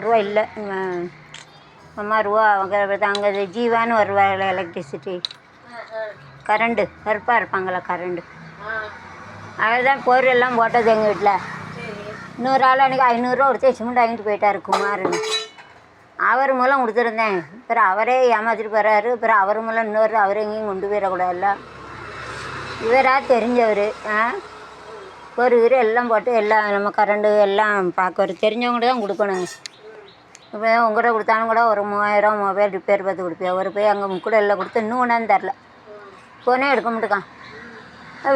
ரூபா இல்லை. அம்மா ரூபா அங்கே ஜீவான்னு வருவாள் எலக்ட்ரிசிட்டி கரண்டு கருப்பாக இருப்பாங்களா கரண்டு. அதுதான் பொருளெல்லாம் போட்டது எங்கள் வீட்டில். இன்னொரு ஆள் அன்றைக்கி 500 கொடுத்து சிமெண்ட் வாங்கிட்டு போயிட்டார் குமார்னு. அவர் மூலம் கொடுத்துருந்தேன். அப்புறம் அவரே ஏமாற்றிட்டு போகிறாரு. அப்புறம் அவர் மூலம் இன்னொரு அவர் எங்கேயும் கொண்டு போயிடக்கூடாதுல்ல. இவராக தெரிஞ்சவர் ஒரு எல்லாம் போட்டு எல்லாம் நம்ம கரண்டு எல்லாம் பார்க்க தெரிஞ்சவங்கள்ட்ட தான் கொடுக்கணுங்க. இப்போ உங்கள்கிட்ட கொடுத்தாலும் கூட ஒரு 3000 மொபைல் ரிப்பேர் பார்த்து கொடுப்பேன். ஒரு போய் அங்கே முக்கூடலில் கொடுத்து இன்னும் கொண்டாந்து தரல. ஃபோனே எடுக்க மாட்டேக்கான்.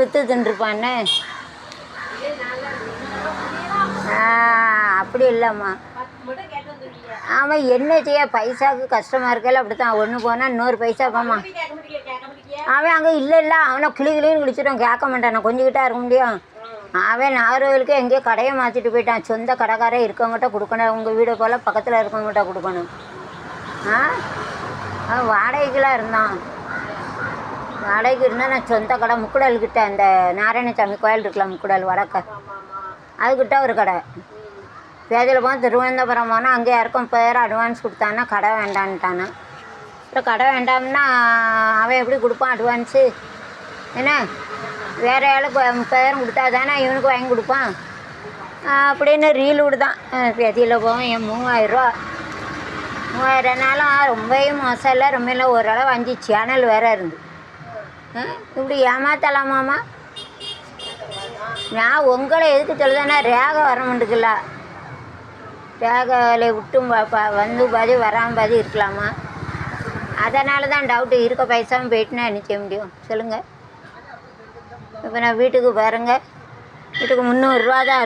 விற்று தின்றுருப்பான்னு. அப்படி இல்லைம்மா. ஆமாம் என்ன செய்ய பைசாவுக்கு கஷ்டமாக இருக்கல. அப்படி தான் ஒன்று போனால் இன்னொரு பைசா போமா. அவன் அங்கே இல்லை அவனை கிளின்னு குளிச்சிடும். கேட்க மாட்டான். நான் கொஞ்சிக்கிட்டா இருக்க முடியும். அவன் நாகர்கோவிலுக்கு எங்கேயோ கடையை மாற்றிட்டு போயிட்டான். சொந்த கடைக்காரே இருக்கவங்ககிட்ட கொடுக்கணும். உங்கள் வீடு போல் பக்கத்தில் இருக்கவங்ககிட்ட கொடுக்கணும். அவன் வாடகைக்கெலாம் இருந்தான். வாடகைக்கு இருந்தால் நான் சொந்த கடை முக்கூடல்கிட்ட அந்த நாராயணசாமி கோயில் இருக்கலாம் முக்கூடல் வடக்க அதுக்கிட்ட ஒரு கடை. பேதியில் போனால் திருவனந்தபுரம் போனால் அங்கே யாருக்கும் 30,000 அட்வான்ஸ் கொடுத்தான்னா கடை வேண்டான்ட்டானா. அப்புறம் கடை வேண்டாம்னா அவன் எப்படி கொடுப்பான் அட்வான்ஸு? என்ன வேறு ஆளுக்கு 30,000 கொடுத்தா தானே இவனுக்கு வாங்கி கொடுப்பான் அப்படின்னு ரீல் விடுதான். பேதியில் போவோம் என் 3000 3000னாலும் ரொம்பவும் மோசம் இல்லை. ரொம்ப இல்லை ஓரளவு 5 சேனல் வேறு இருந்து இப்படி ஏமாத்தலாமாம்மா? நான் உங்களை எதுக்கு சொல்லுதானே ரேகை வர மாட்டுக்குல்ல. ரேகைகளை விட்டும் வந்து பாதி வராமல் பாதி இருக்கலாமா? அதனால தான் டவுட்டு. இருக்க பைசாவும் போயிட்டுனா என்ன செய்ய முடியும் சொல்லுங்கள். இப்போ நான் வீட்டுக்கு பாருங்கள். வீட்டுக்கு 300 ரூபா தான்